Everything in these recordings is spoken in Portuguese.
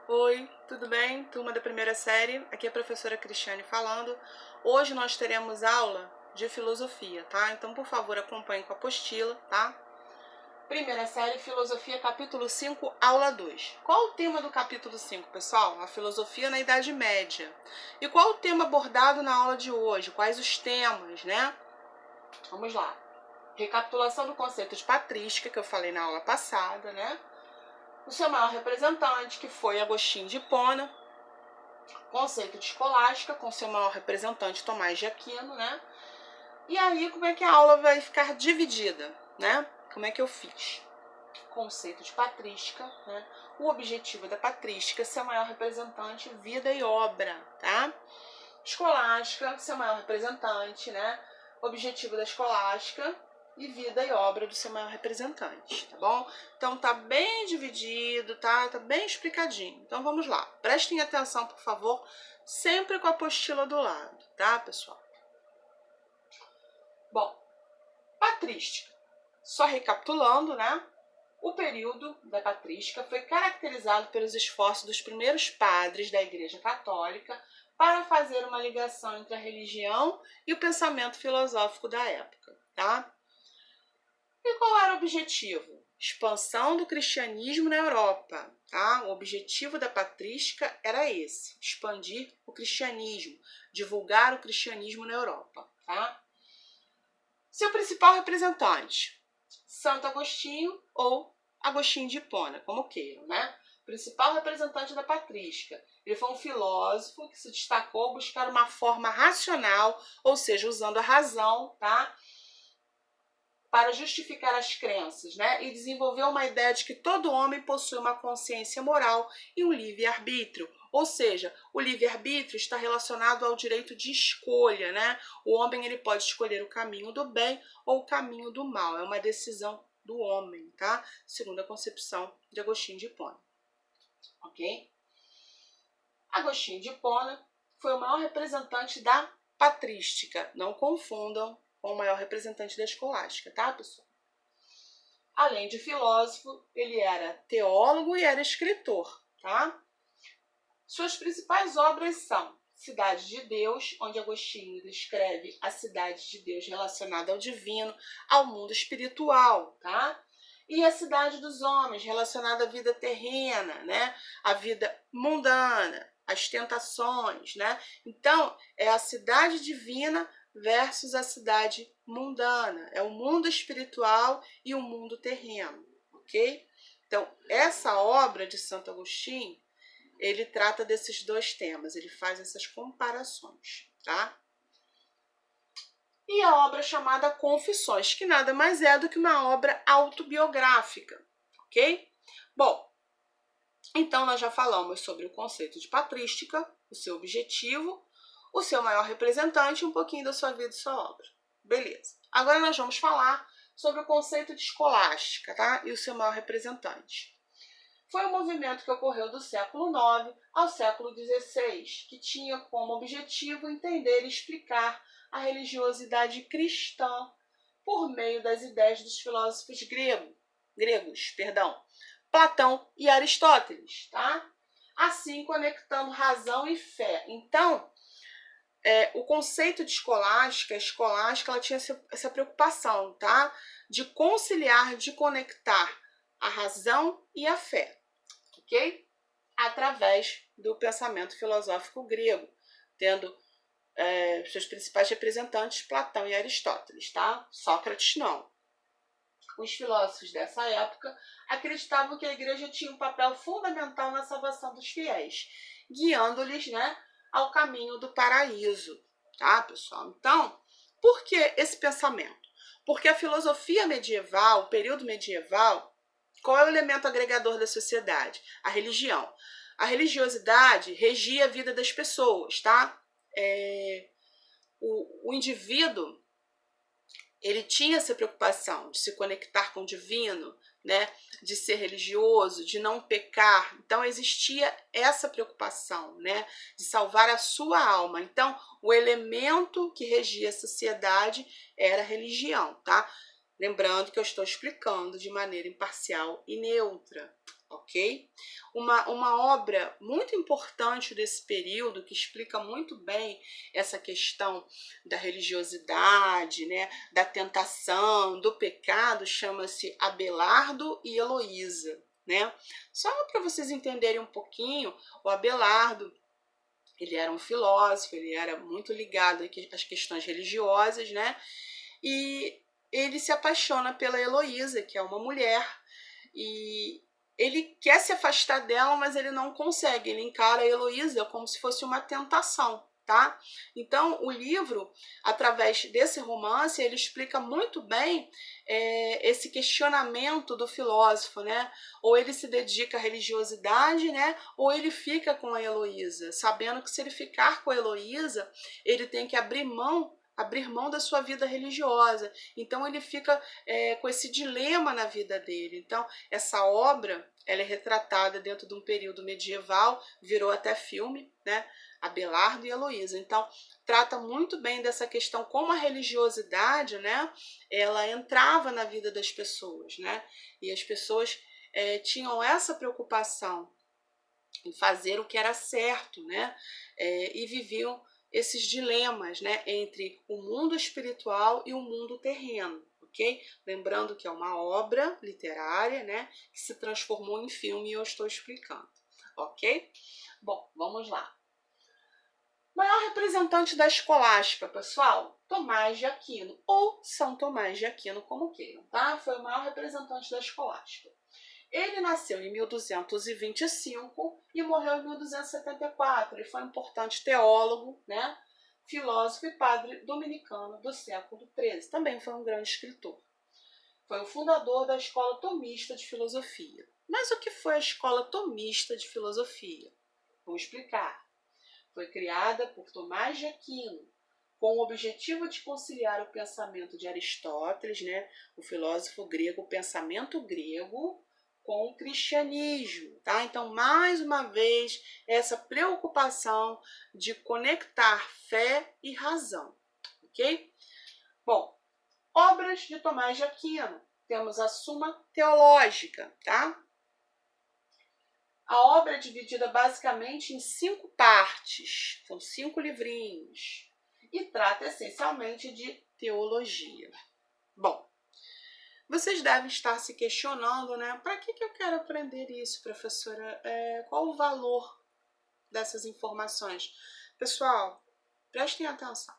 Oi, tudo bem? Turma da primeira série, aqui é a professora Cristiane falando. Hoje nós teremos aula de filosofia, tá? Então, por favor, acompanhe com a apostila, tá? Primeira série, filosofia, capítulo 5, aula 2. Qual o tema do capítulo 5, pessoal? A filosofia na Idade Média. E qual o tema abordado na aula de hoje? Quais os temas, né? Vamos lá. Recapitulação do conceito de patrística, que eu falei na aula passada, né? O seu maior representante, que foi Agostinho de Hipona, conceito de escolástica, com seu maior representante Tomás de Aquino, né? E aí, como é que a aula vai ficar dividida, né? Como é que eu fiz? Conceito de patrística, né? O objetivo da patrística, seu maior representante, vida e obra, tá? Escolástica, seu maior representante, né? Objetivo da escolástica e vida e obra do seu maior representante, tá bom? Então tá bem dividido, tá? Tá bem explicadinho. Então vamos lá. Prestem atenção, por favor, sempre com a apostila do lado, tá, pessoal? Bom, patrística. Só recapitulando, né? O período da patrística foi caracterizado pelos esforços dos primeiros padres da Igreja Católica para fazer uma ligação entre a religião e o pensamento filosófico da época, tá? E qual era o objetivo? Expansão do cristianismo na Europa, tá? O objetivo da patrística era esse, expandir o cristianismo, divulgar o cristianismo na Europa, tá? Seu principal representante, Santo Agostinho ou Agostinho de Hipona, como queiram, né? Principal representante da patrística. Ele foi um filósofo que se destacou ao buscar uma forma racional, ou seja, usando a razão, tá? Para justificar as crenças, né? E desenvolveu uma ideia de que todo homem possui uma consciência moral e um livre-arbítrio. Ou seja, o livre-arbítrio está relacionado ao direito de escolha, né? O homem ele pode escolher o caminho do bem ou o caminho do mal. É uma decisão do homem, tá? Segundo a concepção de Agostinho de Hipona. Ok? Agostinho de Hipona foi o maior representante da patrística. Não confundam com o maior representante da escolástica, tá, pessoal? Além de filósofo, ele era teólogo e era escritor, tá? Suas principais obras são Cidade de Deus, onde Agostinho descreve a cidade de Deus relacionada ao divino, ao mundo espiritual, tá? E a cidade dos homens, relacionada à vida terrena, né? À vida mundana, às tentações, né? Então, é a cidade divina versus a cidade mundana. É o mundo espiritual e o mundo terreno, ok? Então, essa obra de Santo Agostinho, ele trata desses dois temas, ele faz essas comparações, tá? E a obra chamada Confissões, que nada mais é do que uma obra autobiográfica, ok? Bom, então nós já falamos sobre o conceito de patrística, o seu objetivo, o seu maior representante e um pouquinho da sua vida e sua obra. Beleza. Agora nós vamos falar sobre o conceito de escolástica, tá? E o seu maior representante. Foi um movimento que ocorreu do século IX ao século XVI, que tinha como objetivo entender e explicar a religiosidade cristã por meio das ideias dos filósofos gregos, Platão e Aristóteles, tá? Assim conectando razão e fé. Então, o conceito de escolástica, a escolástica ela tinha essa preocupação, tá? De conciliar, de conectar a razão e a fé, ok? Através do pensamento filosófico grego, tendo seus principais representantes Platão e Aristóteles, tá? Sócrates não. Os filósofos dessa época acreditavam que a igreja tinha um papel fundamental na salvação dos fiéis, guiando-lhes, né, ao caminho do paraíso, tá, pessoal? Então, por que esse pensamento? Porque a filosofia medieval, o período medieval, qual é o elemento agregador da sociedade? A religião. A religiosidade regia a vida das pessoas, tá? O indivíduo, ele tinha essa preocupação de se conectar com o divino, né? De ser religioso, de não pecar. Então existia essa preocupação, né? De salvar a sua alma. Então o elemento que regia a sociedade era a religião, tá? Lembrando que eu estou explicando de maneira imparcial e neutra, ok? Uma obra muito importante desse período, que explica muito bem essa questão da religiosidade, né, da tentação, do pecado, chama-se Abelardo e Heloísa, né? Só para vocês entenderem um pouquinho, o Abelardo, ele era um filósofo, ele era muito ligado às questões religiosas, né? E ele se apaixona pela Heloísa, que é uma mulher, e ele quer se afastar dela, mas ele não consegue. Ele encara a Heloísa como se fosse uma tentação, tá? Então, o livro, através desse romance, ele explica muito bem esse questionamento do filósofo, né? Ou ele se dedica à religiosidade, né? Ou ele fica com a Heloísa, sabendo que se ele ficar com a Heloísa, ele tem que abrir mão da sua vida religiosa. Então ele fica com esse dilema na vida dele. Então essa obra, ela é retratada dentro de um período medieval, virou até filme, né? Abelardo e Heloísa. Então trata muito bem dessa questão, como a religiosidade, né, ela entrava na vida das pessoas, né? E as pessoas tinham essa preocupação em fazer o que era certo, né? E viviam esses dilemas, né, entre o mundo espiritual e o mundo terreno, ok? Lembrando que é uma obra literária, né, que se transformou em filme e eu estou explicando, ok? Bom, vamos lá. Maior representante da escolástica, pessoal, Tomás de Aquino, ou São Tomás de Aquino, como queiram, tá? Foi o maior representante da escolástica. Ele nasceu em 1225 e morreu em 1274. Ele foi um importante teólogo, né? Filósofo e padre dominicano do século XIII. Também foi um grande escritor. Foi o fundador da Escola Tomista de Filosofia. Mas o que foi a Escola Tomista de Filosofia? Vou explicar. Foi criada por Tomás de Aquino, com o objetivo de conciliar o pensamento de Aristóteles, né, o filósofo grego, o pensamento grego, com o cristianismo, tá? Então, mais uma vez, essa preocupação de conectar fé e razão, ok? Bom, obras de Tomás de Aquino. Temos a Suma Teológica, tá? A obra é dividida basicamente em 5 partes, são 5 livrinhos, e trata essencialmente de teologia. Bom, vocês devem estar se questionando, né? Para que eu quero aprender isso, professora? Qual o valor dessas informações? Pessoal, prestem atenção.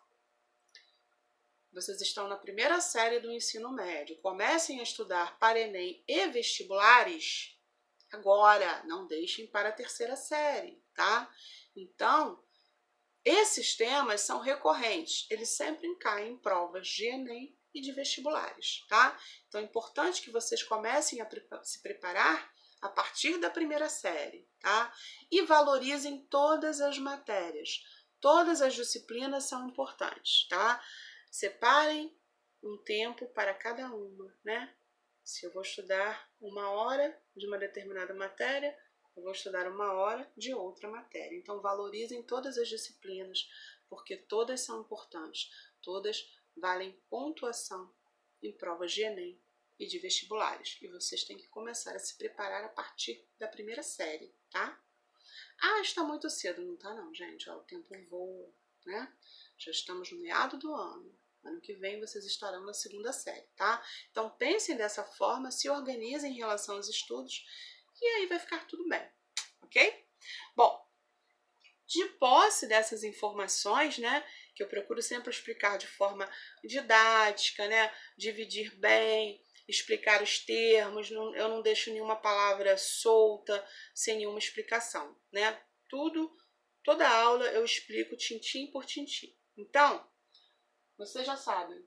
Vocês estão na primeira série do ensino médio. Comecem a estudar para Enem e vestibulares agora. Não deixem para a terceira série, tá? Então, esses temas são recorrentes. Eles sempre caem em provas de Enem e de vestibulares, tá? Então é importante que vocês comecem a se preparar a partir da primeira série, tá? E valorizem todas as matérias. Todas as disciplinas são importantes, tá? Separem um tempo para cada uma, né? Se eu vou estudar 1 hora de uma determinada matéria, eu vou estudar 1 hora de outra matéria. Então valorizem todas as disciplinas, porque todas são importantes. Todas valem pontuação em provas de Enem e de vestibulares. E vocês têm que começar a se preparar a partir da primeira série, tá? Ah, está muito cedo. Não tá não, gente. Ó, o tempo voa, né? Já estamos no meado do ano. Ano que vem vocês estarão na segunda série, tá? Então pensem dessa forma, se organizem em relação aos estudos e aí vai ficar tudo bem, ok? Bom, de posse dessas informações, né, que eu procuro sempre explicar de forma didática, né, dividir bem, explicar os termos, eu não deixo nenhuma palavra solta, sem nenhuma explicação, né? Toda aula eu explico tintim por tintim. Então, vocês já sabem,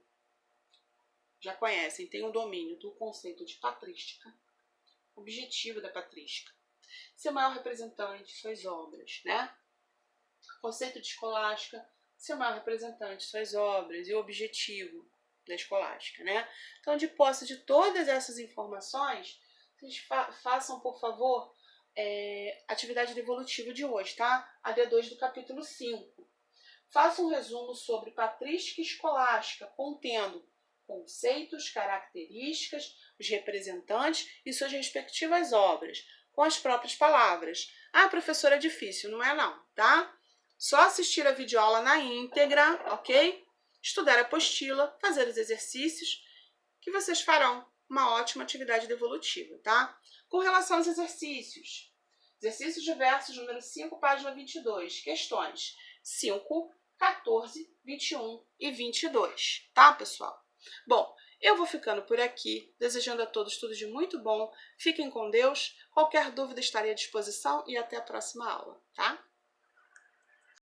já conhecem, tem um domínio do conceito de patrística, objetivo da patrística, seu maior representante, suas obras, né? Conceito de escolástica, seu maior representante, suas obras e o objetivo da escolástica, né? Então, de posse de todas essas informações, vocês façam, por favor, atividade devolutiva de hoje, tá? A D2 do capítulo 5. Faça um resumo sobre patrística escolástica, contendo conceitos, características, os representantes e suas respectivas obras. com as próprias palavras. Ah, professora, é difícil. Não é não, tá? Só assistir a videoaula na íntegra, ok? Estudar a apostila, fazer os exercícios, que vocês farão uma ótima atividade devolutiva, tá? Com relação aos exercícios, exercícios diversos, número 5, página 22, questões 5, 14, 21 e 22, tá, pessoal? Bom, eu vou ficando por aqui, desejando a todos tudo de muito bom. Fiquem com Deus. Qualquer dúvida estarei à disposição e até a próxima aula, tá?